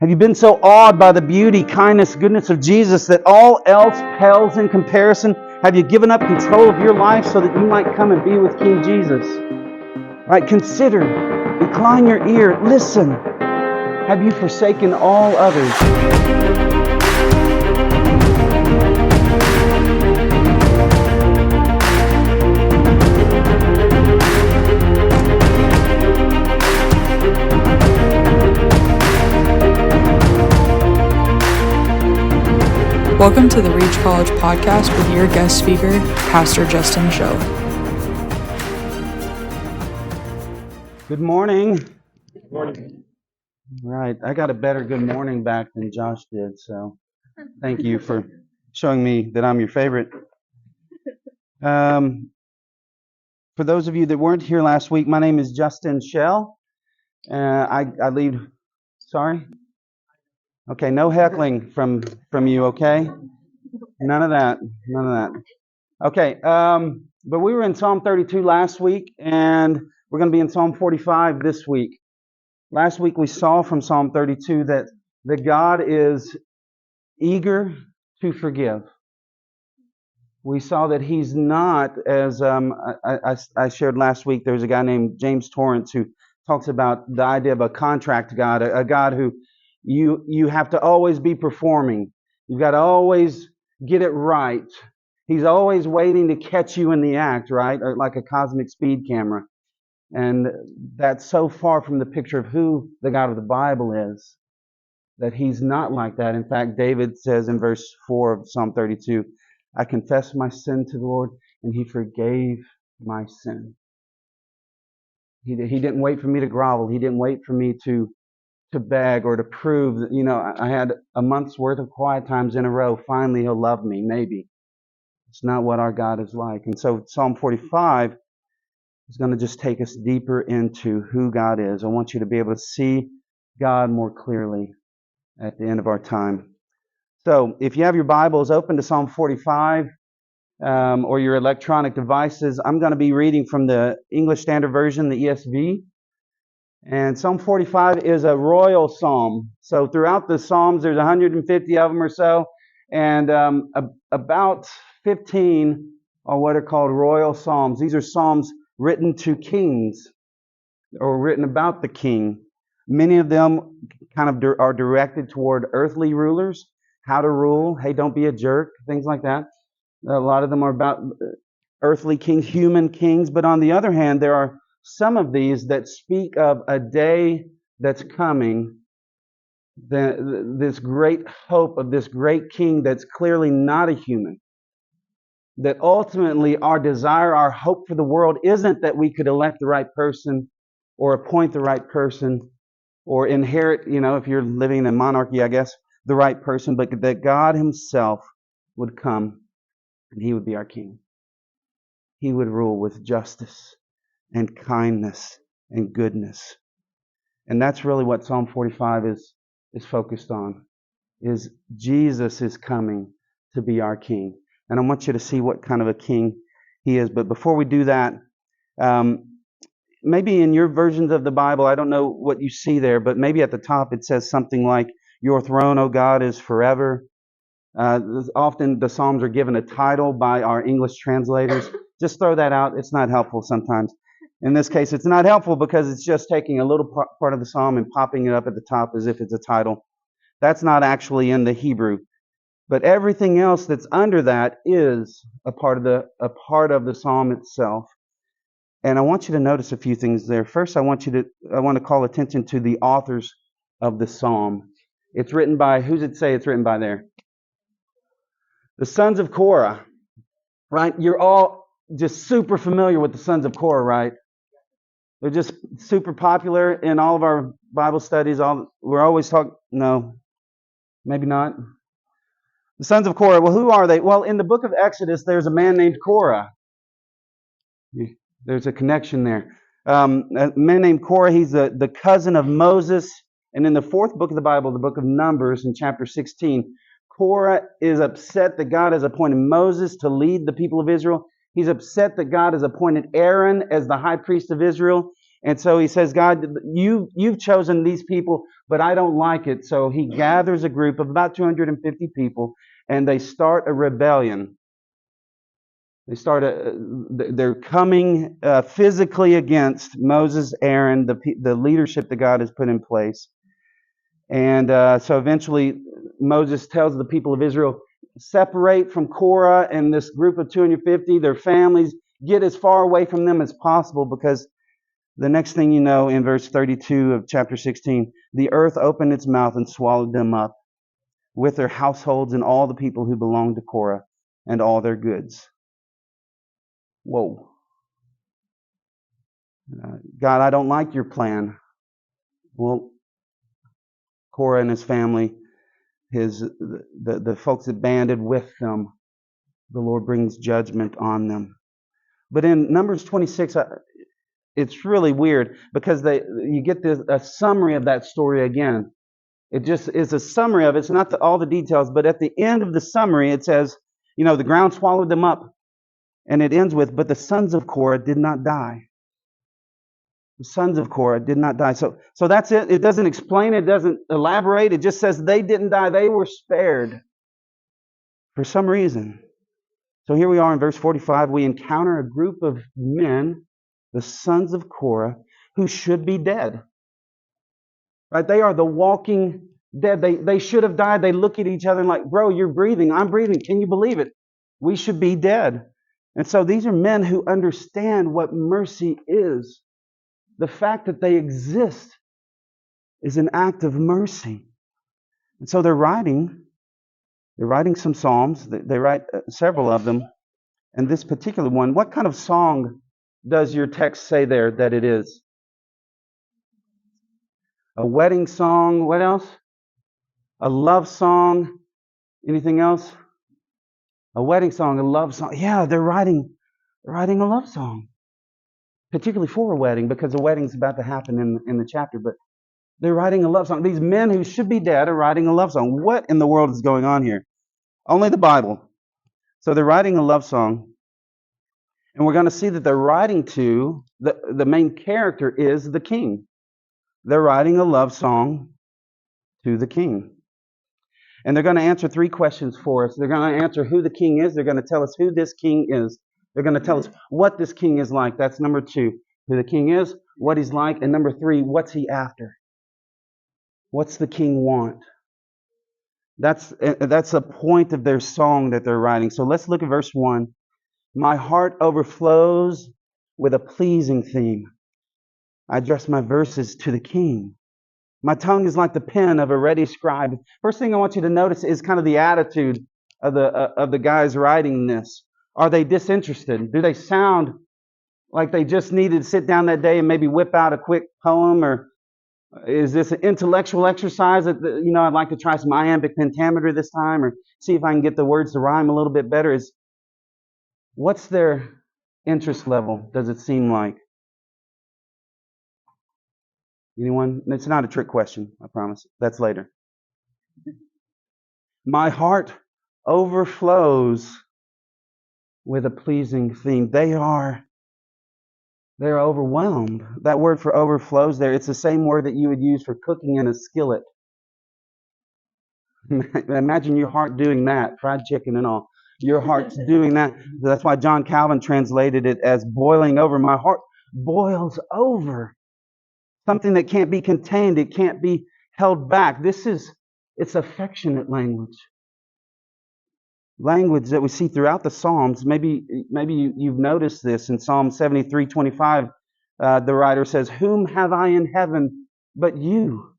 Have you been so awed by the beauty, kindness, goodness of Jesus that all else pales in comparison? Have you given up control of your life so that you might come and be with King Jesus? Right? Consider, incline your ear, listen. Have you forsaken all others? Welcome to the Reach College podcast with your guest speaker, Pastor Justin Schell. Good morning. Good morning. Right, I got a better good morning back than Josh did, so thank you for showing me that I'm your favorite. For those of you that weren't here last week, my name is Justin Schell. I lead. Sorry. Okay, no heckling from you. Okay, none of that. Okay, but we were in Psalm 32 last week, and we're going to be in Psalm 45 this week. Last week we saw from Psalm 32 that God is eager to forgive. We saw that He's not, as I shared last week, there's a guy named James Torrance who talks about the idea of a contract God, a God who you have to always be performing. You've got to always get it right. He's always waiting to catch you in the act, right? Or like a cosmic speed camera. And that's so far from the picture of who the God of the Bible is, that He's not like that. In fact, David says in verse 4 of Psalm 32, I confessed my sin to the Lord, and He forgave my sin. He didn't wait for me to grovel. He didn't wait for me to beg or to prove that, I had a month's worth of quiet times in a row. Finally, He'll love me, maybe. It's not what our God is like. And so Psalm 45 is going to just take us deeper into who God is. I want you to be able to see God more clearly at the end of our time. So if you have your Bibles open to Psalm 45 or your electronic devices, I'm going to be reading from the English Standard Version, the ESV. And Psalm 45 is a royal psalm. So throughout the Psalms, there's 150 of them or so. And about 15 are what are called royal psalms. These are psalms written to kings or written about the king. Many of them kind of are directed toward earthly rulers, how to rule, hey, don't be a jerk, things like that. A lot of them are about earthly kings, human kings. But on the other hand, there are some of these that speak of a day that's coming, this great hope of this great king that's clearly not a human. That ultimately our desire, our hope for the world isn't that we could elect the right person or appoint the right person or inherit, if you're living in a monarchy, I guess, the right person, but that God Himself would come and He would be our king. He would rule with justice and kindness and goodness. And that's really what Psalm 45 is focused on, is Jesus is coming to be our king. And I want you to see what kind of a king He is. But before we do that, maybe in your versions of the Bible, I don't know what you see there, but maybe at the top it says something like, Your throne, O God, is forever. Often the Psalms are given a title by our English translators. Just throw that out. It's not helpful sometimes. In this case, it's not helpful because it's just taking a little part of the Psalm and popping it up at the top as if it's a title. That's not actually in the Hebrew. But everything else that's under that is a part of the Psalm itself. And I want you to notice a few things there. First, I want to call attention to the authors of the Psalm. It's written by, who's it say it's written by there? The sons of Korah, right? You're all just super familiar with the sons of Korah, right? They're just super popular in all of our Bible studies. We're always talking, no, maybe not. The sons of Korah, well, who are they? Well, in the book of Exodus, there's a man named Korah. There's a connection there. A man named Korah, he's the cousin of Moses. And in the fourth book of the Bible, the book of Numbers, in chapter 16, Korah is upset that God has appointed Moses to lead the people of Israel. He's upset that God has appointed Aaron as the high priest of Israel. And so he says, God, you've chosen these people, but I don't like it. So he gathers a group of about 250 people, and they start a rebellion. They're coming physically against Moses, Aaron, the leadership that God has put in place. And so eventually Moses tells the people of Israel, separate from Korah and this group of 250, their families, get as far away from them as possible, because the next thing you know, in verse 32 of chapter 16, the earth opened its mouth and swallowed them up with their households and all the people who belonged to Korah and all their goods. Whoa. God, I don't like your plan. Well, Korah and his family, the folks that banded with them, the Lord brings judgment on them. But in Numbers 26, it's really weird, because you get a summary of that story again. It just is a summary of it. It's not all the details, but at the end of the summary, it says, the ground swallowed them up. And it ends with, but the sons of Korah did not die. The sons of Korah did not die. So that's it. It doesn't explain it. It doesn't elaborate. It just says they didn't die. They were spared for some reason. So here we are in verse 45. We encounter a group of men, the sons of Korah, who should be dead. Right? They are the walking dead. They should have died. They look at each other and like, bro, you're breathing. I'm breathing. Can you believe it? We should be dead. And so these are men who understand what mercy is. The fact that they exist is an act of mercy. And so they're writing some psalms. They write several of them. And this particular one, what kind of song does your text say there that it is? A wedding song. What else? A love song. Anything else? A wedding song, a love song. Yeah, they're writing a love song. Particularly for a wedding, because a wedding's about to happen in the chapter. But they're writing a love song. These men who should be dead are writing a love song. What in the world is going on here? Only the Bible. So they're writing a love song. And we're going to see that they're writing to, the main character is the king. They're writing a love song to the king. And they're going to answer three questions for us. They're going to answer who the king is. They're going to tell us who this king is. They're going to tell us what this king is like. That's number 2. Who the king is, what he's like. And number 3, what's he after? What's the king want? That's a point of their song that they're writing. So let's look at verse 1. My heart overflows with a pleasing theme. I address my verses to the king. My tongue is like the pen of a ready scribe. First thing I want you to notice is kind of the attitude of the guys writing this. Are they disinterested? Do they sound like they just needed to sit down that day and maybe whip out a quick poem? Or is this an intellectual exercise that, I'd like to try some iambic pentameter this time, or see if I can get the words to rhyme a little bit better? What's their interest level, does it seem like? Anyone? It's not a trick question, I promise. That's later. My heart overflows with a pleasing theme. They're overwhelmed. That word for overflows there, it's the same word that you would use for cooking in a skillet. Imagine your heart doing that, fried chicken and all. Your heart's doing that. That's why John Calvin translated it as boiling over. My heart boils over. Something that can't be contained. It can't be held back. It's affectionate language. Language that we see throughout the Psalms. Maybe you've noticed this in Psalm 73:25. The writer says, "Whom have I in heaven but you?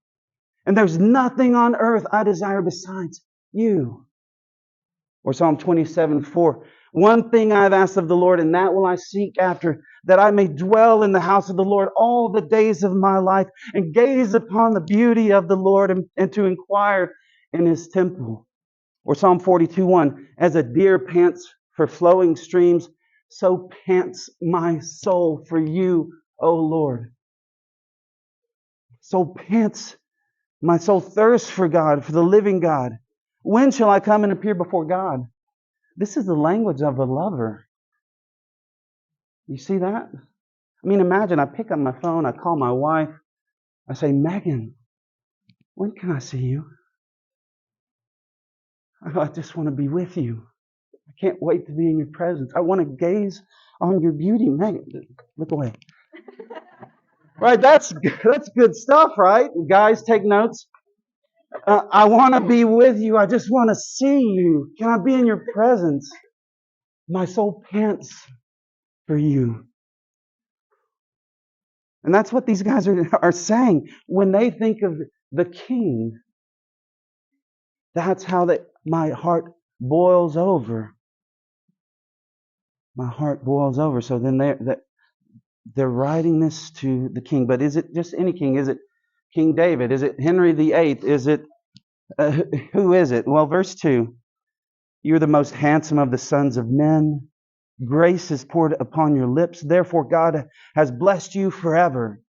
And there's nothing on earth I desire besides you." Or Psalm 27:4. "One thing I have asked of the Lord, and that will I seek after, that I may dwell in the house of the Lord all the days of my life, and gaze upon the beauty of the Lord, and to inquire in his temple." Or Psalm 42:1. "As a deer pants for flowing streams, so pants my soul for you, O Lord." So pants my soul, thirsts for God, for the living God. When shall I come and appear before God? This is the language of a lover. You see that? I mean, imagine I pick up my phone, I call my wife, I say, Megan, when can I see you? I just want to be with you. I can't wait to be in your presence. I want to gaze on your beauty. Megan, look away. Right, that's good stuff, right? Guys, take notes. I want to be with you. I just want to see you. Can I be in your presence? My soul pants for you. And that's what these guys are saying. When they think of the King, that's how my heart boils over. My heart boils over. So then they're writing this to the King. But is it just any king? Is it King David? Is it Henry VIII? Is it who is it? Well, verse 2. You're the most handsome of the sons of men. Grace is poured upon your lips. Therefore, God has blessed you forever.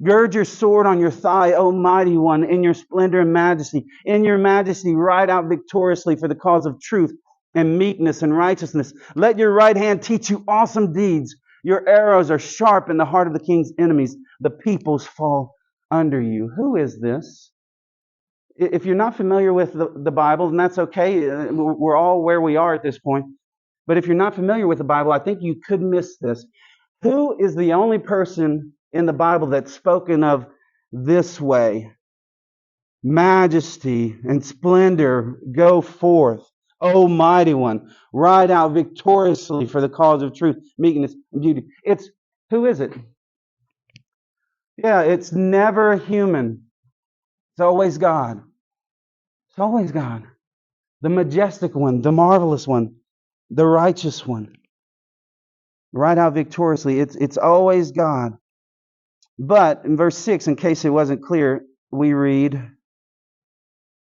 Gird your sword on your thigh, O mighty one, in your splendor and majesty. In your majesty, ride out victoriously for the cause of truth and meekness and righteousness. Let your right hand teach you awesome deeds. Your arrows are sharp in the heart of the king's enemies. The peoples fall under you. Who is this? If you're not familiar with the Bible, and that's okay. We're all where we are at this point. But if you're not familiar with the Bible, I think you could miss this. Who is the only person in the Bible that's spoken of this way? Majesty and splendor go forth. O mighty one, ride out victoriously for the cause of truth, meekness, and beauty. Who is it? Yeah, it's never human. It's always God. It's always God. The majestic one, the marvelous one, the righteous one. Ride out victoriously. It's always God. But in verse 6, in case it wasn't clear, we read,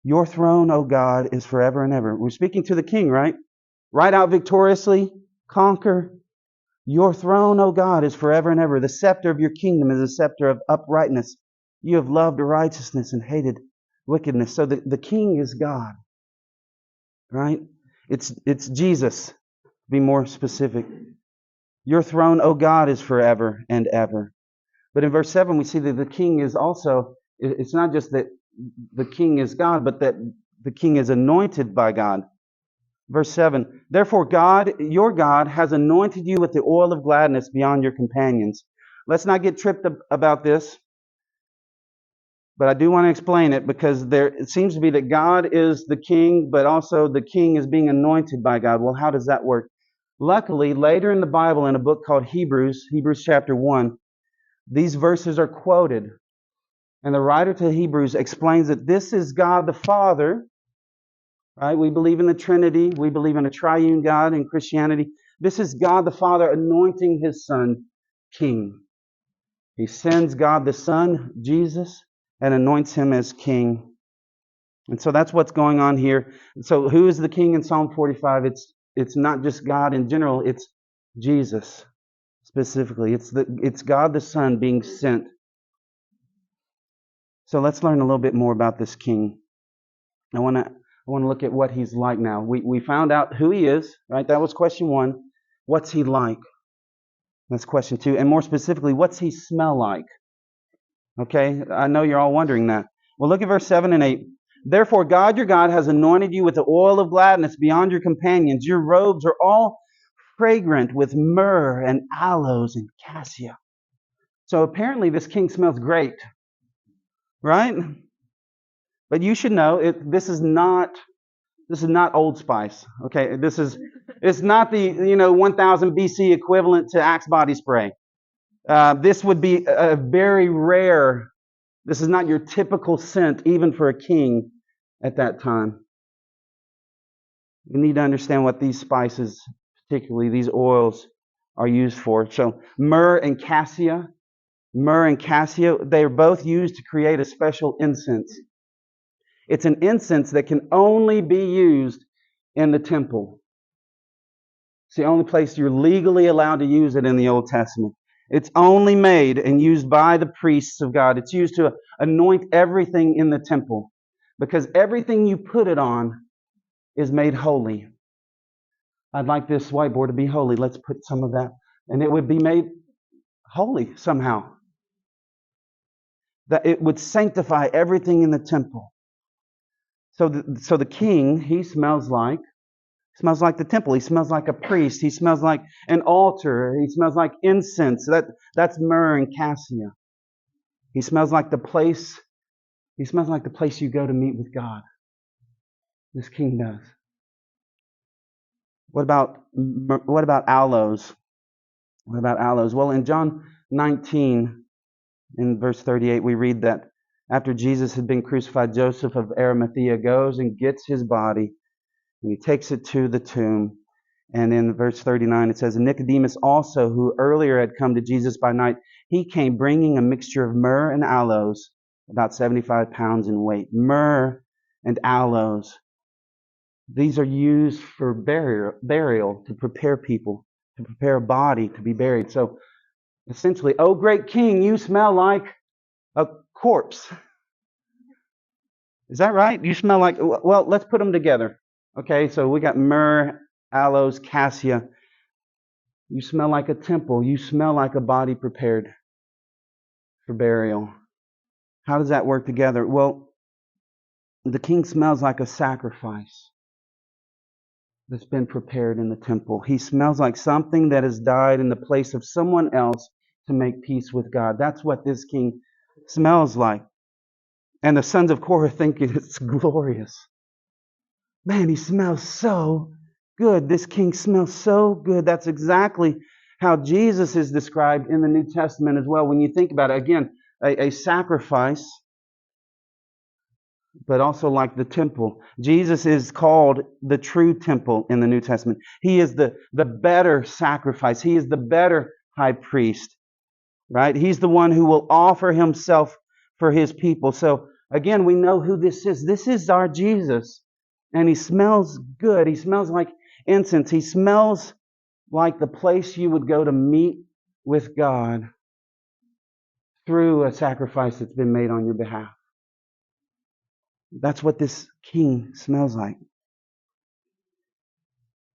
your throne, O God, is forever and ever. We're speaking to the King, right? Ride out victoriously, conquer. Your throne, O God, is forever and ever. The scepter of your kingdom is a scepter of uprightness. You have loved righteousness and hated wickedness. So the King is God, right? It's Jesus, to be more specific. Your throne, O God, is forever and ever. But in verse 7, we see that the King is also, it's not just that the King is God, but that the King is anointed by God. Verse 7, therefore God, your God, has anointed you with the oil of gladness beyond your companions. Let's not get tripped about this, but I do want to explain it because it seems to be that God is the King, but also the King is being anointed by God. Well, how does that work? Luckily, later in the Bible, in a book called Hebrews chapter 1, these verses are quoted. And the writer to Hebrews explains that this is God the Father, right? We believe in the Trinity. We believe in a triune God in Christianity. This is God the Father anointing His Son King. He sends God the Son, Jesus, and anoints Him as King. And so that's what's going on here. So who is the King in Psalm 45? It's not just God in general. It's Jesus specifically. It's God the Son being sent. So let's learn a little bit more about this King. I want to look at what He's like now. We found out who He is, right? That was question 1. What's He like? That's question 2. And more specifically, what's He smell like? Okay, I know you're all wondering that. Well, look at verse 7 and 8. Therefore, God your God has anointed you with the oil of gladness beyond your companions. Your robes are all fragrant with myrrh and aloes and cassia. So apparently this king smells great, right? But you should know this is not Old Spice. Okay, it's not the 1000 BC equivalent to Axe body spray. This would be a very rare. This is not your typical scent, even for a king at that time. You need to understand what these spices, particularly these oils, are used for. So myrrh and cassia, they're both used to create a special incense. It's an incense that can only be used in the temple. It's the only place you're legally allowed to use it in the Old Testament. It's only made and used by the priests of God. It's used to anoint everything in the temple because everything you put it on is made holy. I'd like this whiteboard to be holy. Let's put some of that. And it would be made holy somehow. That it would sanctify everything in the temple. So the king, he smells like the temple. He smells like a priest. He smells like an altar. He smells like incense. That's myrrh and cassia. He smells like the place. He smells like the place you go to meet with God. This king does. What about aloes? What about aloes? Well, in John 19, in verse 38, we read that after Jesus had been crucified, Joseph of Arimathea goes and gets his body, and he takes it to the tomb. And in verse 39, it says, Nicodemus also, who earlier had come to Jesus by night, he came bringing a mixture of myrrh and aloes, about 75 pounds in weight. Myrrh and aloes. These are used for burial, to prepare people, to prepare a body to be buried. So essentially, oh great king, you smell like a corpse. Is that right? You smell like, well, let's put them together. Okay, so we got myrrh, aloes, cassia. You smell like a temple. You smell like a body prepared for burial. How does that work together? Well, the king smells like a sacrifice that's been prepared in the temple. He smells like something that has died in the place of someone else to make peace with God. That's what this king smells like. And the sons of Korah think it's glorious. Man, he smells so good. This king smells so good. That's exactly how Jesus is described in the New Testament as well. When you think about it, again, a sacrifice, but also like the temple. Jesus is called the true temple in the New Testament. He is the better sacrifice. He is the better high priest, right? He's the one who will offer himself for his people. So again, we know who this is. This is our Jesus. And he smells good. He smells like incense. He smells like the place you would go to meet with God through a sacrifice that's been made on your behalf. That's what this king smells like.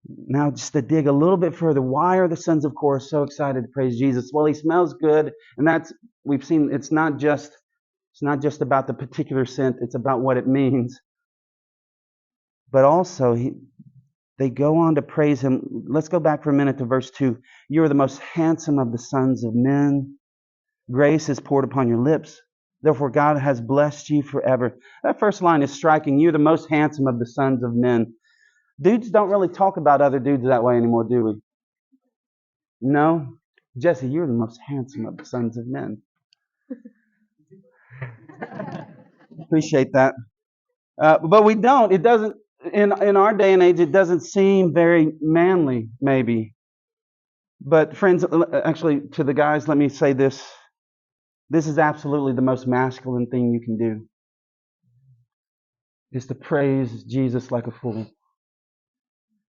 Now, just to dig a little bit further, why are the sons of Korah so excited to praise Jesus? Well, he smells good, and we've seen it's not just about the particular scent, it's about what it means. But also, they go on to praise him. Let's go back for a minute to verse 2. You are the most handsome of the sons of men. Grace is poured upon your lips. Therefore, God has blessed you forever. That first line is striking. You're the most handsome of the sons of men. Dudes don't really talk about other dudes that way anymore, do we? No? Jesse, you're the most handsome of the sons of men. Appreciate that. But we don't. It doesn't, in our day and age, it doesn't seem very manly, maybe. But friends, actually, to the guys, let me say this. This is absolutely the most masculine thing you can do, is to praise Jesus like a fool,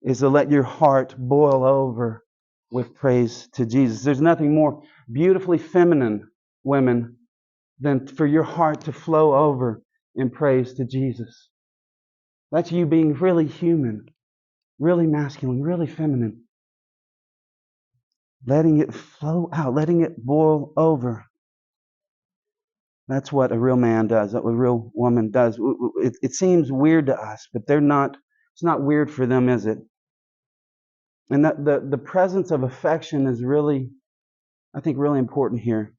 is to let your heart boil over with praise to Jesus. There's nothing more beautifully feminine, women, than for your heart to flow over in praise to Jesus. That's you being really human, really masculine, really feminine. Letting it flow out, letting it boil over. That's what a real man does, what a real woman does. It seems weird to us, but it's not weird for them, is it? And the presence of affection is really, I think, really important here.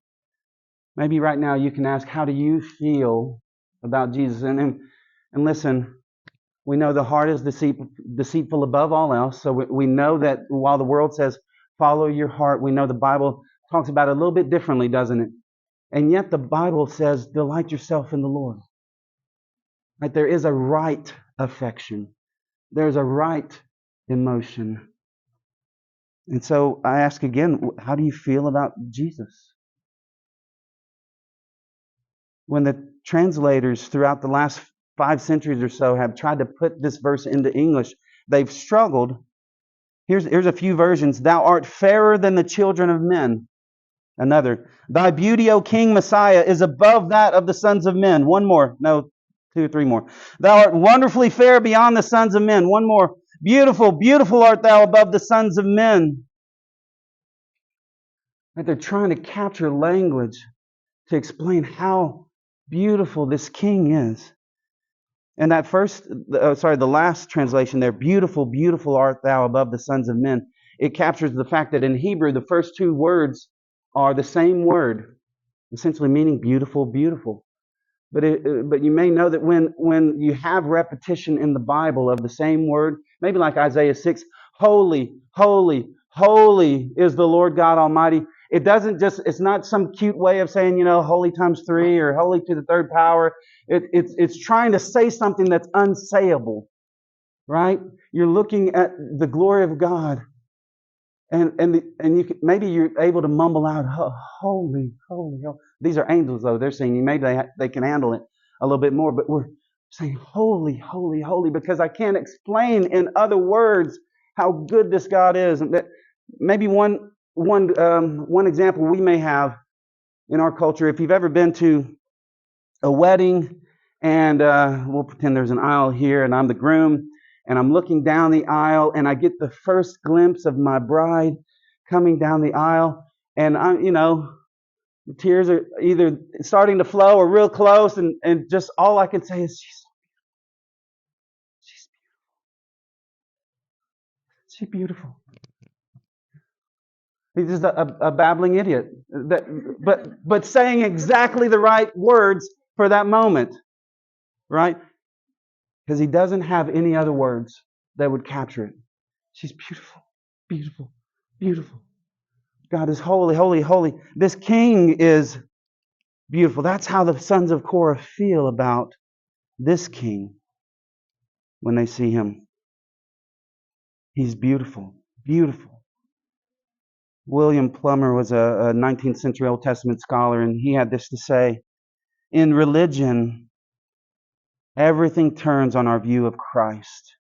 Maybe right now you can ask, how do you feel about Jesus? And listen, we know the heart is deceitful above all else. So we know that while the world says, follow your heart, we know the Bible talks about it a little bit differently, doesn't it? And yet the Bible says, delight yourself in the Lord. Right? There is a right affection. There's a right emotion. And so I ask again, how do you feel about Jesus? When the translators throughout the last 5 centuries or so have tried to put this verse into English, they've struggled. Here's a few versions. Thou art fairer than the children of men. Another. Thy beauty, O King Messiah, is above that of the sons of men. One more. No, 2 or 3 more. Thou art wonderfully fair beyond the sons of men. One more. Beautiful, beautiful art thou above the sons of men. Right? They're trying to capture language to explain how beautiful this king is. And that the last translation there, beautiful, beautiful art thou above the sons of men. It captures the fact that in Hebrew, the first two words are the same word, essentially meaning beautiful, beautiful. But you may know that when you have repetition in the Bible of the same word, maybe like Isaiah 6, holy, holy, holy is the Lord God Almighty. It's not some cute way of saying, holy times three or holy to the third power. It's trying to say something that's unsayable, right? You're looking at the glory of God, and maybe you're able to mumble out, holy, holy, holy. These are angels, though. They're singing. Maybe they can handle it a little bit more, but we're saying holy, holy, holy, because I can't explain in other words how good this God is. And that maybe one example we may have in our culture, if you've ever been to a wedding, and we'll pretend there's an aisle here, and I'm the groom, and I'm looking down the aisle, and I get the first glimpse of my bride coming down the aisle, and the tears are either starting to flow or real close, and just all I can say is, she's beautiful. He's just a babbling idiot, but saying exactly the right words for that moment, right? Because he doesn't have any other words that would capture it. She's beautiful, beautiful, beautiful. God is holy, holy, holy. This king is beautiful. That's how the sons of Korah feel about this king when they see him. He's beautiful, beautiful. William Plummer was a 19th century Old Testament scholar, and he had this to say: in religion, everything turns on our view of Christ.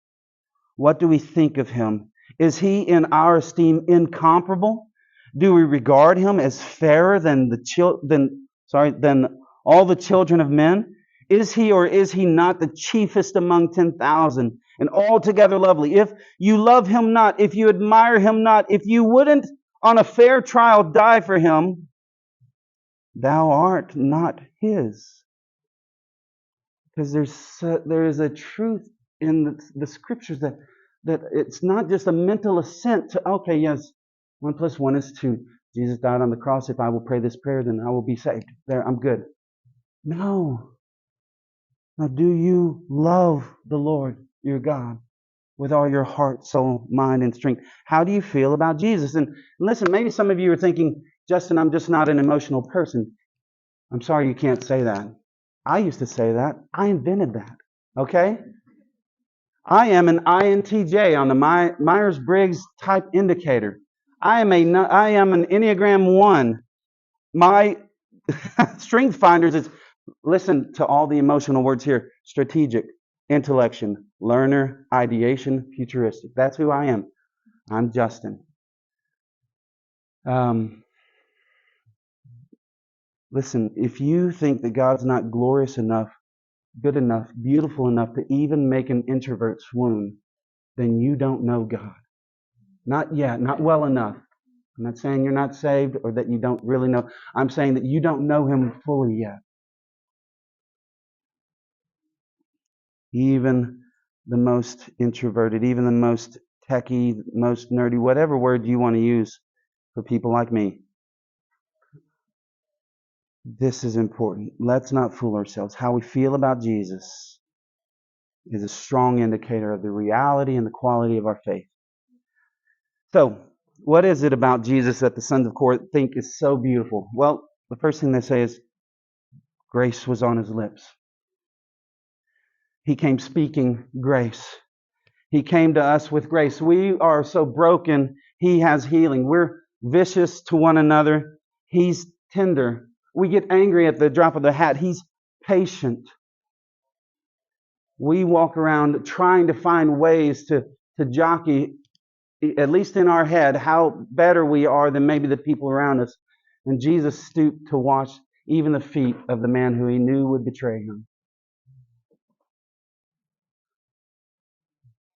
What do we think of him? Is he, in our esteem, incomparable? Do we regard him as fairer than all the children of men? Is he or is he not the chiefest among 10,000 and altogether lovely? If you love him not, if you admire him not, if you wouldn't on a fair trial die for him, thou art not his. Because there is a truth in the scriptures that it's not just a mental assent to, okay, yes, 1 + 1 is 2. Jesus died on the cross. If I will pray this prayer, then I will be saved. There, I'm good. No. Now, do you love the Lord your God with all your heart, soul, mind, and strength? How do you feel about Jesus? And listen, maybe some of you are thinking, Justin, I'm just not an emotional person. I'm sorry you can't say that. I used to say that. I invented that. Okay? I am an INTJ on the Myers-Briggs type indicator. I am an Enneagram 1. My strength finders is, listen to all the emotional words here: strategic, intellection, learner, ideation, futuristic. That's who I am. I'm Justin. Listen, if you think that God's not glorious enough, good enough, beautiful enough to even make an introvert swoon, then you don't know God. Not yet, not well enough. I'm not saying you're not saved or that you don't really know. I'm saying that you don't know him fully yet. Even the most introverted, even the most techie, most nerdy, whatever word you want to use for people like me, this is important. Let's not fool ourselves. How we feel about Jesus is a strong indicator of the reality and the quality of our faith. So, what is it about Jesus that the sons of Korah think is so beautiful? Well, the first thing they say is grace was on his lips. He came speaking grace. He came to us with grace. We are so broken, he has healing. We're vicious to one another. He's tender. We get angry at the drop of the hat. He's patient. We walk around trying to find ways to jockey, at least in our head, how better we are than maybe the people around us. And Jesus stooped to wash even the feet of the man who he knew would betray him.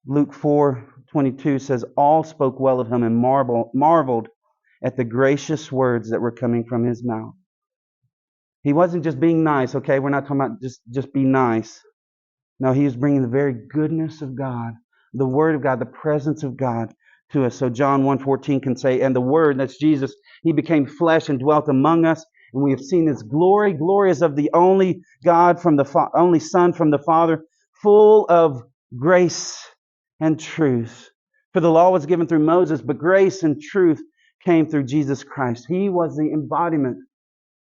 Luke 4:22 says, all spoke well of him and marveled at the gracious words that were coming from his mouth. He wasn't just being nice, okay? We're not talking about just be nice. No, he was bringing the very goodness of God, the Word of God, the presence of God to us. So John 1:14 can say, and the Word, that's Jesus, he became flesh and dwelt among us, and we have seen his glory. Glory is of the only God from the only Son from the Father, full of grace and truth. For the law was given through Moses, but grace and truth came through Jesus Christ. He was the embodiment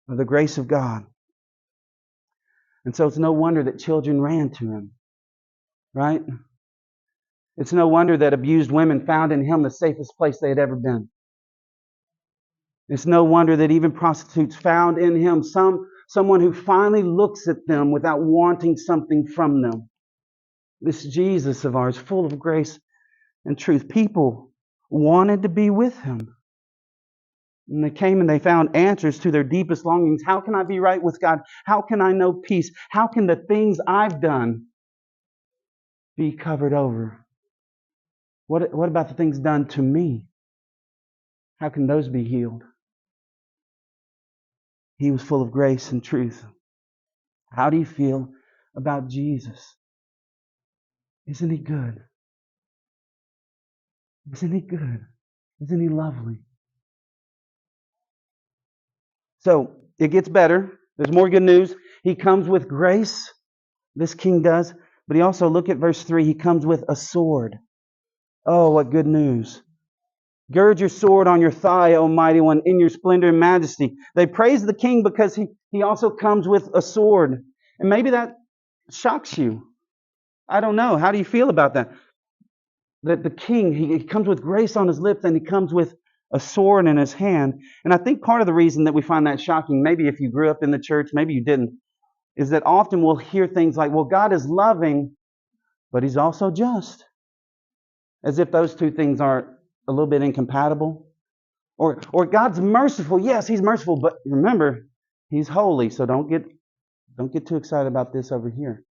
of the grace of God. And so it's no wonder that children ran to him, right? It's no wonder that abused women found in him the safest place they had ever been. It's no wonder that even prostitutes found in him someone who finally looks at them without wanting something from them. This Jesus of ours, full of grace and truth. People wanted to be with him. And they came and they found answers to their deepest longings. How can I be right with God? How can I know peace? How can the things I've done be covered over? What about the things done to me? How can those be healed? He was full of grace and truth. How do you feel about Jesus? Isn't he good? Isn't he good? Isn't he lovely? So it gets better. There's more good news. He comes with grace. This king does. But he also, look at verse 3, he comes with a sword. Oh, what good news. Gird your sword on your thigh, O mighty one, in your splendor and majesty. They praise the king because he also comes with a sword. And maybe that shocks you. I don't know. How do you feel about that? That the king, he comes with grace on his lips and he comes with a sword in his hand. And I think part of the reason that we find that shocking, maybe if you grew up in the church, maybe you didn't, is that often we'll hear things like, well, God is loving, but he's also just. As if those two things aren't a little bit incompatible. Or God's merciful. Yes, he's merciful, but remember, he's holy, so don't get too excited about this over here.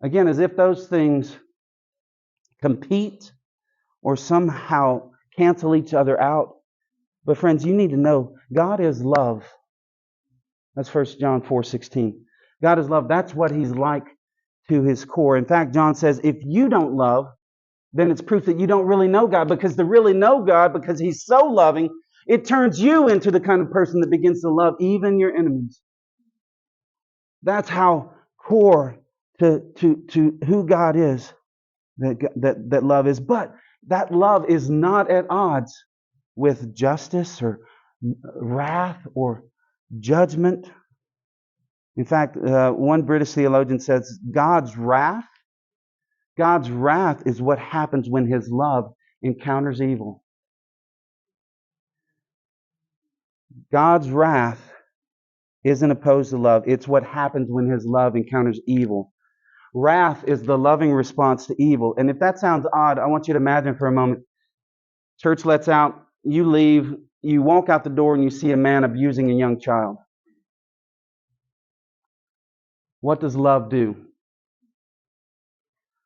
Again, as if those things compete or somehow cancel each other out. But friends, you need to know God is love. That's 1 John 4:16. God is love. That's what he's like to his core. In fact, John says, if you don't love, then it's proof that you don't really know God. Because to really know God, because he's so loving, it turns you into the kind of person that begins to love even your enemies. That's how core to who God is, that love is. But that love is not at odds with justice or wrath or judgment. In fact, one British theologian says God's wrath is what happens when his love encounters evil. God's wrath isn't opposed to love. It's what happens when his love encounters evil. Wrath is the loving response to evil. And if that sounds odd, I want you to imagine for a moment. Church lets out, you leave, you walk out the door and you see a man abusing a young child. What does love do?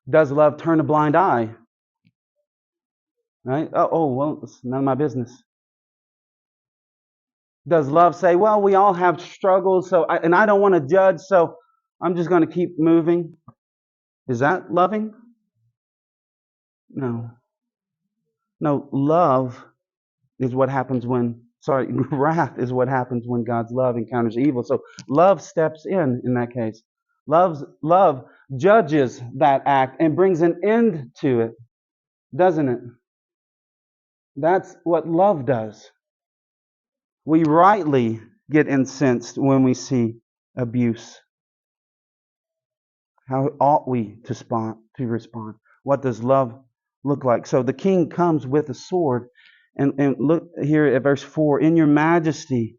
Does love turn a blind eye? Right? Well, it's none of my business. Does love say, well, we all have struggles, and I don't want to judge, so I'm just going to keep moving? Is that loving? No. No, love is what happens wrath is what happens when God's love encounters evil. So love steps in that case. Love judges that act and brings an end to it, doesn't it? That's what love does. We rightly get incensed when we see abuse. How ought we to respond? What does love look like? So the king comes with a sword. And look here at verse 4. In your majesty,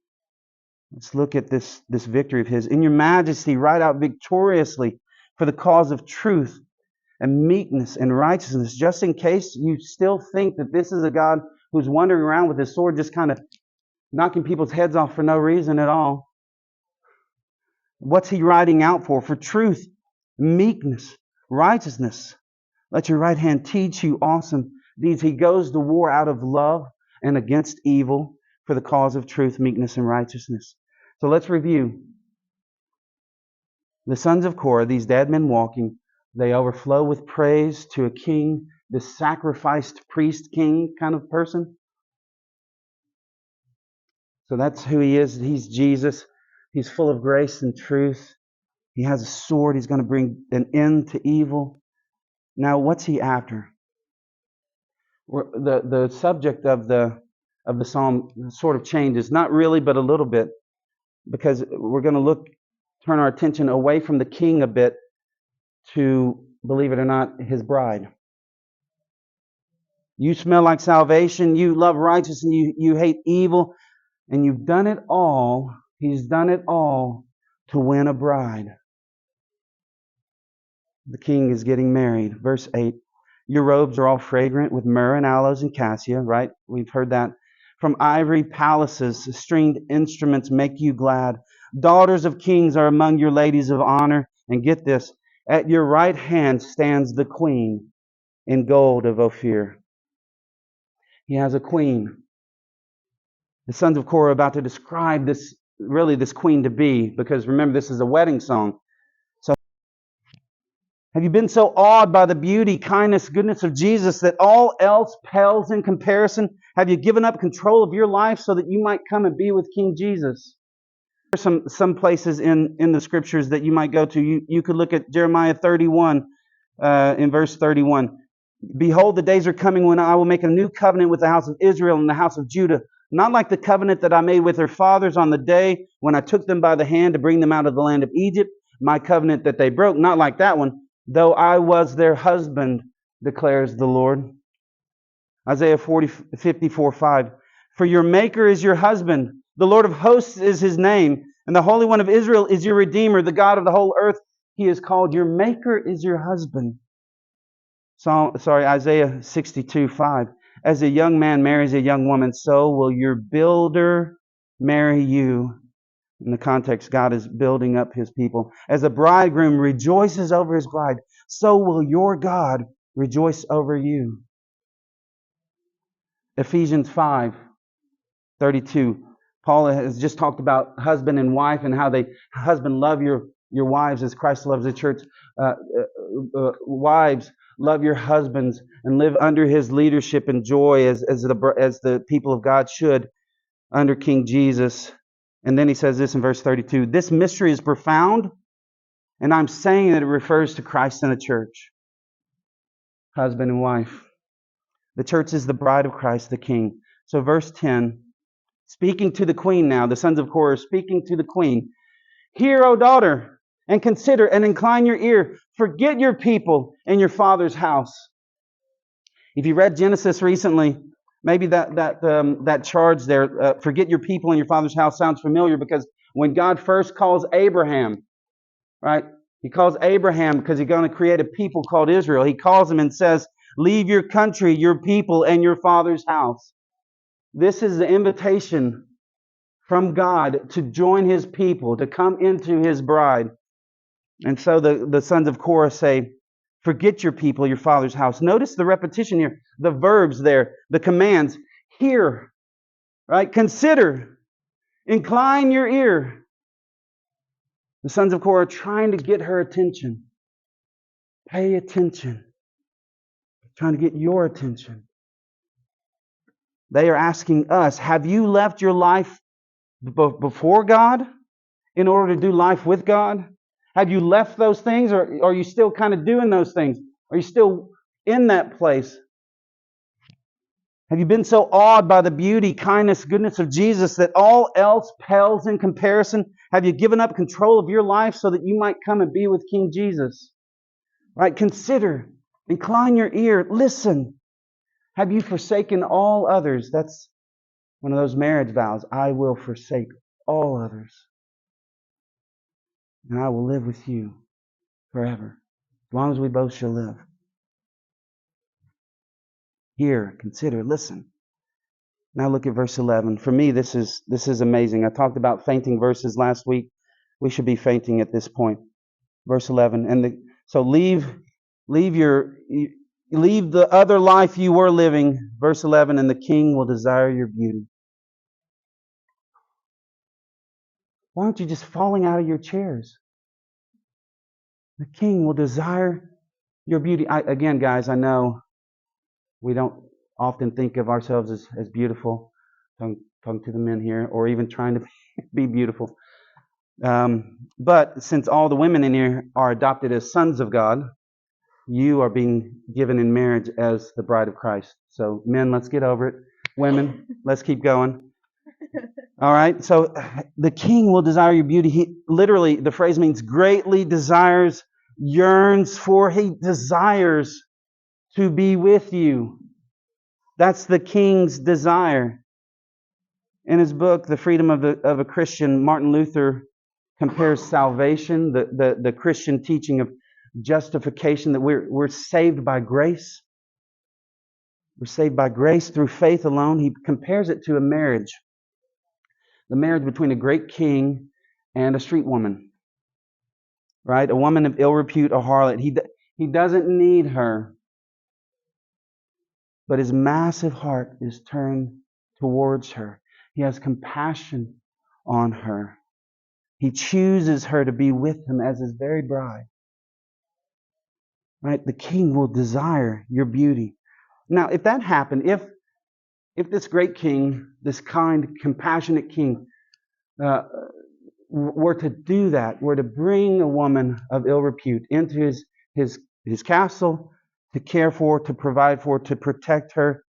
let's look at this victory of his. In your majesty, ride out victoriously for the cause of truth and meekness and righteousness. Just in case you still think that this is a God who's wandering around with his sword just kind of knocking people's heads off for no reason at all. What's he riding out for? For truth, meekness, righteousness. Let your right hand teach you awesome deeds. He goes to war out of love and against evil for the cause of truth, meekness, and righteousness. So let's review. The sons of Korah, these dead men walking, they overflow with praise to a king, this sacrificed priest king kind of person. So that's who he is. He's Jesus. He's full of grace and truth. He has a sword. He's going to bring an end to evil. Now, what's he after? The subject of the psalm sort of changes. Not really, but a little bit. Because we're going to turn our attention away from the king a bit to, believe it or not, his bride. You smell like salvation. You love righteousness and you hate evil. And you've done it all. He's done it all to win a bride. The king is getting married. Verse 8. Your robes are all fragrant with myrrh and aloes and cassia, right? We've heard that. From ivory palaces, stringed instruments make you glad. Daughters of kings are among your ladies of honor. And get this, at your right hand stands the queen in gold of Ophir. He has a queen. The sons of Korah are about to describe this queen to be, because remember, this is a wedding song. So, have you been so awed by the beauty, kindness, goodness of Jesus that all else pales in comparison? Have you given up control of your life so that you might come and be with King Jesus? There are some places in the scriptures that you might go to. You could look at Jeremiah 31 in verse 31. Behold, the days are coming when I will make a new covenant with the house of Israel and the house of Judah. Not like the covenant that I made with their fathers on the day when I took them by the hand to bring them out of the land of Egypt, my covenant that they broke. Not like that one, though I was their husband, declares the Lord. Isaiah 54:5. For your Maker is your husband, the Lord of hosts is his name, and the Holy One of Israel is your Redeemer, the God of the whole earth. He is called. Your Maker is your husband. Isaiah 62:5. As a young man marries a young woman, so will your builder marry you. In the context, God is building up his people. As a bridegroom rejoices over his bride, so will your God rejoice over you. Ephesians 5:32. Paul has just talked about husband and wife and how husband love your wives as Christ loves the church. Wives, love your husbands and live under his leadership and joy as the people of God should under King Jesus. And then he says this in verse 32. This mystery is profound, and I'm saying that it refers to Christ and the church. Husband and wife. The church is the bride of Christ, the King. So verse 10, speaking to the queen now, the sons of Korah speaking to the queen. Hear, O daughter, and consider and incline your ear. Forget your people and your father's house. If you read Genesis recently, maybe that charge there, forget your people and your father's house, sounds familiar, because when God first calls Abraham, right? He calls Abraham because he's going to create a people called Israel. He calls him and says, leave your country, your people, and your father's house. This is the invitation from God to join his people, to come into his bride. And so the sons of Korah say, forget your people, your father's house. Notice the repetition here, the verbs there, the commands. Hear, right? Consider, incline your ear. The sons of Korah are trying to get her attention. Pay attention. Trying to get your attention. They are asking us, have you left your life before God in order to do life with God? Have you left those things, or are you still kind of doing those things? Are you still in that place? Have you been so awed by the beauty, kindness, goodness of Jesus that all else pales in comparison? Have you given up control of your life so that you might come and be with King Jesus? Right? Consider, incline your ear, listen. Have you forsaken all others? That's one of those marriage vows. I will forsake all others, and I will live with you forever, as long as we both shall live. Hear, consider, listen. Now look at verse 11. For me, this is amazing. I talked about fainting verses last week. We should be fainting at this point. Verse 11. So leave the other life you were living. Verse 11. And the king will desire your beauty. Why aren't you just falling out of your chairs? The king will desire your beauty. Again, guys, I know we don't often think of ourselves as beautiful. Talking to the men here, or even trying to be beautiful. But since all the women in here are adopted as sons of God, you are being given in marriage as the bride of Christ. So men, let's get over it. Women, let's keep going. All right. So the king will desire your beauty. He literally, the phrase means greatly desires, yearns for. He desires to be with you. That's the king's desire. In his book, The Freedom of a Christian, Martin Luther compares salvation, the Christian teaching of justification, that we're saved by grace. We're saved by grace through faith alone. He compares it to a marriage. The marriage between a great king and a street woman. Right? A woman of ill repute, a harlot. He doesn't need her. But his massive heart is turned towards her. He has compassion on her. He chooses her to be with him as his very bride. Right? The king will desire your beauty. Now, if that happened, if this great king, this kind, compassionate king, were to do that, were to bring a woman of ill repute into his castle to care for, to provide for, to protect her,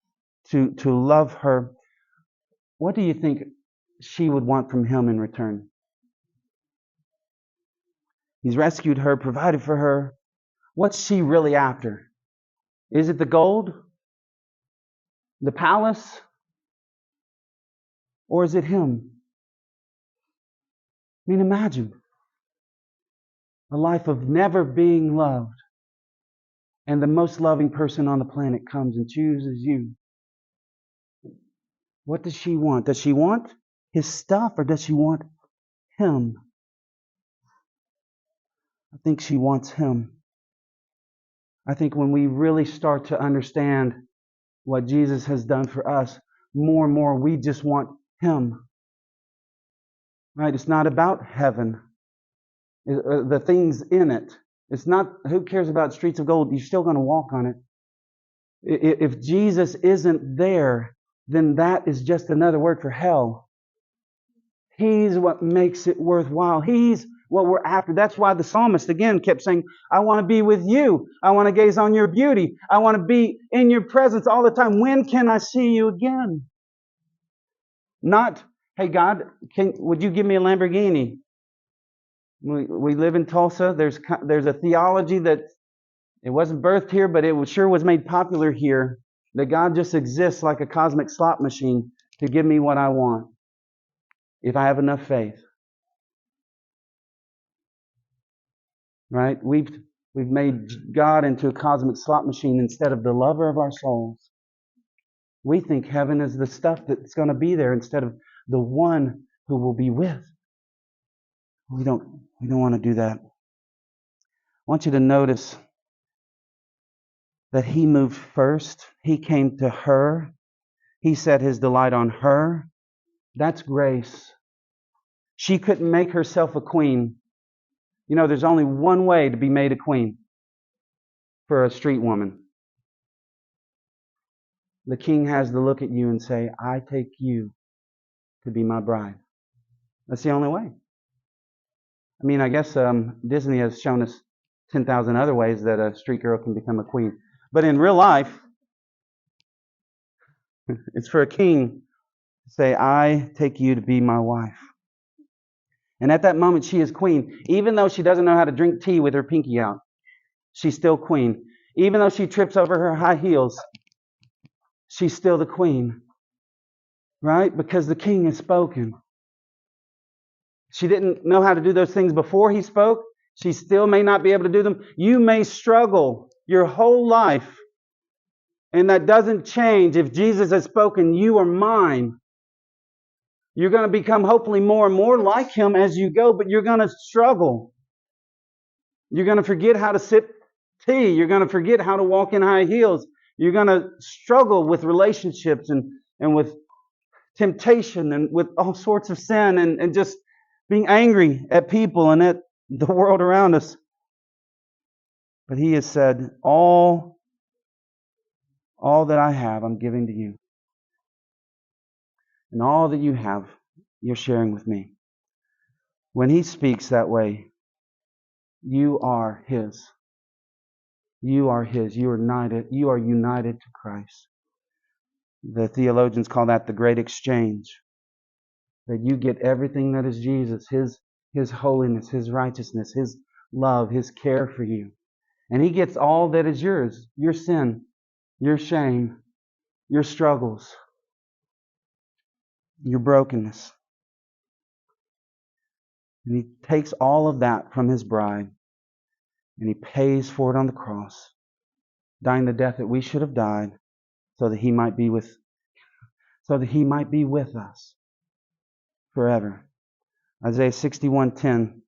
to love her, what do you think she would want from him in return? He's rescued her, provided for her. What's she really after? Is it the gold? The palace? Or is it him? I mean, imagine a life of never being loved, and the most loving person on the planet comes and chooses you. What does she want? Does she want his stuff, or does she want him? I think she wants him. I think when we really start to understand what Jesus has done for us, more and more we just want him. Right? It's not about heaven, the things in it. It's not, who cares about streets of gold? You're still going to walk on it. If Jesus isn't there, then that is just another word for hell. He's what makes it worthwhile. He's what we're after. That's why the psalmist again kept saying, I want to be with you. I want to gaze on your beauty. I want to be in your presence all the time. When can I see you again? Not, hey God, would you give me a Lamborghini? We live in Tulsa. There's a theology that it wasn't birthed here, but it sure was made popular here, that God just exists like a cosmic slot machine to give me what I want if I have enough faith. Right? We've made God into a cosmic slot machine instead of the lover of our souls. We think heaven is the stuff that's going to be there instead of the one who will be with. We don't want to do that. I want you to notice that he moved first. He came to her. He set his delight on her. That's grace. She couldn't make herself a queen. You know, there's only one way to be made a queen for a street woman. The king has to look at you and say, I take you to be my bride. That's the only way. I mean, I guess Disney has shown us 10,000 other ways that a street girl can become a queen. But in real life, it's for a king to say, I take you to be my wife. And at that moment, she is queen. Even though she doesn't know how to drink tea with her pinky out, she's still queen. Even though she trips over her high heels, she's still the queen. Right? Because the king has spoken. She didn't know how to do those things before he spoke. She still may not be able to do them. You may struggle your whole life. And that doesn't change. If Jesus has spoken, you are mine. You're going to become hopefully more and more like him as you go, but you're going to struggle. You're going to forget how to sip tea. You're going to forget how to walk in high heels. You're going to struggle with relationships and with temptation and with all sorts of sin and just being angry at people and at the world around us. But He has said, all that I have, I'm giving to you. And all that you have, you're sharing with me. When He speaks that way, you are His. You are His. You are united to Christ. The theologians call that the great exchange. That you get everything that is Jesus, His holiness, His righteousness, His love, His care for you. And He gets all that is yours. Your sin, your shame, your struggles, your brokenness. And He takes all of that from His bride and He pays for it on the cross, dying the death that we should have died so that He might be with us forever. Isaiah 61:10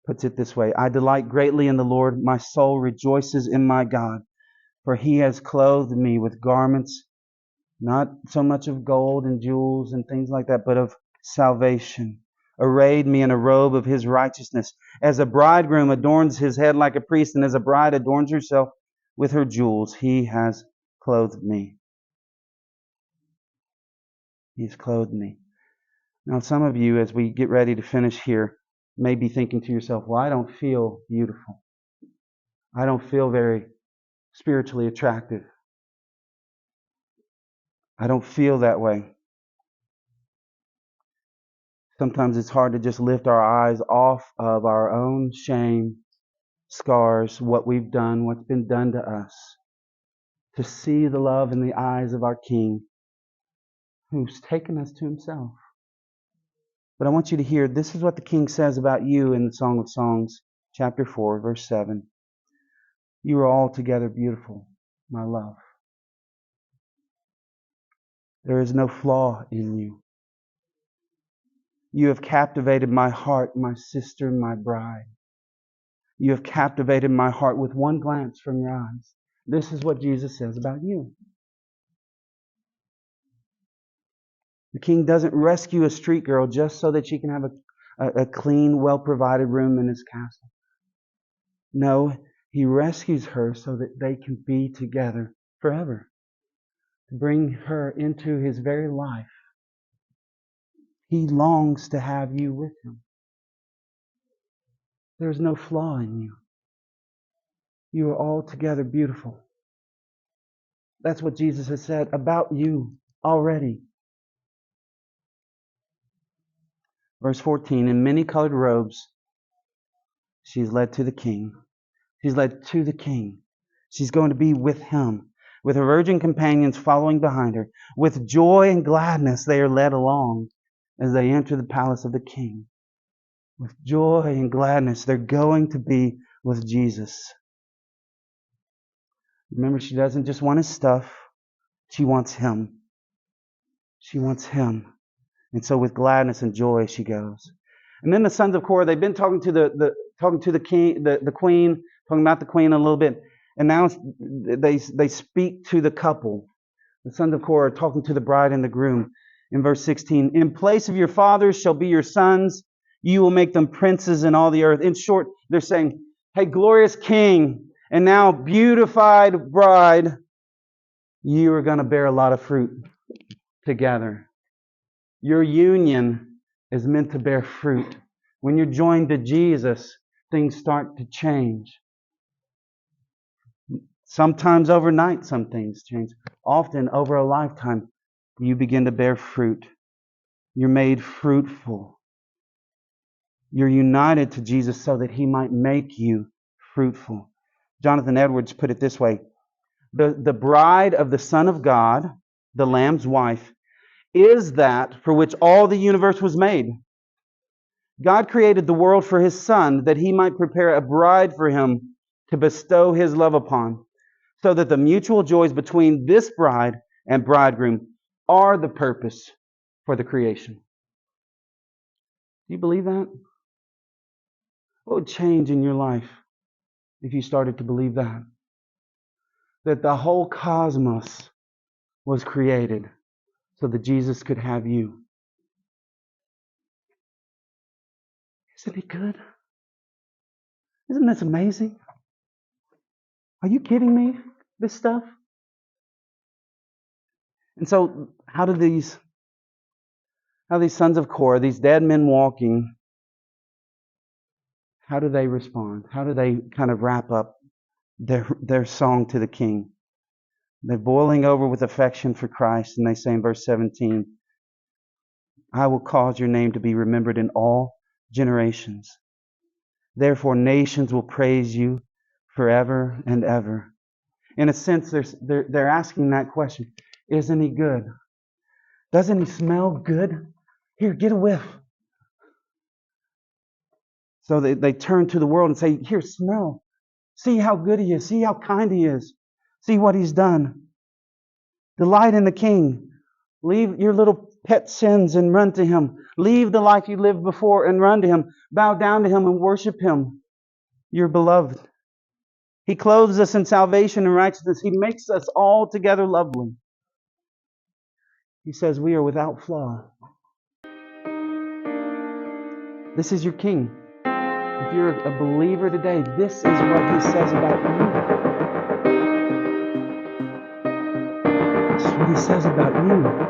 puts it this way, I delight greatly in the Lord, my soul rejoices in my God, for He has clothed me with garments, not so much of gold and jewels and things like that, but of salvation, arrayed me in a robe of His righteousness, as a bridegroom adorns his head like a priest, and as a bride adorns herself with her jewels, He has clothed me. He's clothed me. Now, some of you, as we get ready to finish here, may be thinking to yourself, well, I don't feel beautiful. I don't feel very spiritually attractive. I don't feel that way. Sometimes it's hard to just lift our eyes off of our own shame, scars, what we've done, what's been done to us, to see the love in the eyes of our King who's taken us to Himself. But I want you to hear, this is what the King says about you in the Song of Songs, chapter 4, verse 7. You are altogether beautiful, my love. There is no flaw in you. You have captivated my heart, my sister, my bride. You have captivated my heart with one glance from your eyes. This is what Jesus says about you. The King doesn't rescue a street girl just so that she can have a clean, well-provided room in His castle. No, He rescues her so that they can be together forever. To bring her into His very life. He longs to have you with Him. There's no flaw in you. You are altogether beautiful. That's what Jesus has said about you already. Verse 14, in many colored robes, she's led to the King. She's led to the King. She's going to be with Him, with her virgin companions following behind her. With joy and gladness, they are led along as they enter the palace of the King. With joy and gladness, they're going to be with Jesus. Remember, she doesn't just want His stuff. She wants Him. She wants Him. And so with gladness and joy she goes. And then the sons of Korah, they've been talking to the king, the queen, talking about the queen a little bit. And now they speak to the couple. The sons of Korah are talking to the bride and the groom. In verse 16, in place of your fathers shall be your sons. You will make them princes in all the earth. In short, they're saying, hey, glorious king, and now beautified bride, you are going to bear a lot of fruit together. Your union is meant to bear fruit. When you're joined to Jesus, things start to change. Sometimes overnight, some things change. Often over a lifetime, you begin to bear fruit. You're made fruitful. You're united to Jesus so that He might make you fruitful. Jonathan Edwards put it this way. The bride of the Son of God, the Lamb's wife, is that for which all the universe was made. God created the world for His Son, that He might prepare a bride for Him to bestow His love upon, so that the mutual joys between this bride and bridegroom are the purpose for the creation. Do you believe that? What would change in your life if you started to believe that? That the whole cosmos was created so that Jesus could have you. Isn't it good? Isn't this amazing? Are you kidding me? This stuff? And so, how do these sons of Korah, these dead men walking, how do they respond? How do they kind of wrap up their song to the king? They're boiling over with affection for Christ, and they say in verse 17, I will cause your name to be remembered in all generations. Therefore, nations will praise you forever and ever. In a sense, they're asking that question. Isn't he good? Doesn't he smell good? Here, get a whiff. So they turn to the world and say, here, smell. See how good he is. See how kind he is. See what he's done. Delight in the King. Leave your little pet sins and run to him. Leave the life you lived before and run to him. Bow down to him and worship him. You're beloved. He clothes us in salvation and righteousness. He makes us all together lovely. He says we are without flaw. This is your King. If you're a believer today, this is what he says about you. This is what he says about you.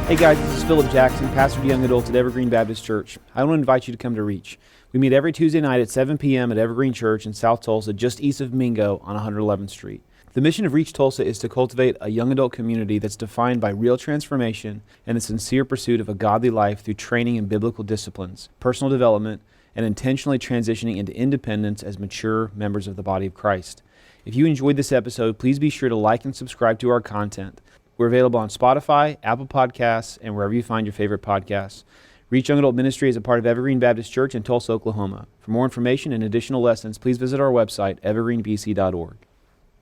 Hey guys, this is Philip Jackson, pastor of young adults at Evergreen Baptist Church. I want to invite you to come to Reach. We meet every Tuesday night at 7 p.m. at Evergreen Church in South Tulsa, just east of Mingo on 111th Street. The mission of Reach Tulsa is to cultivate a young adult community that's defined by real transformation and the sincere pursuit of a godly life through training in biblical disciplines, personal development, and intentionally transitioning into independence as mature members of the body of Christ. If you enjoyed this episode, please be sure to like and subscribe to our content. We're available on Spotify, Apple Podcasts, and wherever you find your favorite podcasts. Reach Young Adult Ministry is a part of Evergreen Baptist Church in Tulsa, Oklahoma. For more information and additional lessons, please visit our website, evergreenbc.org.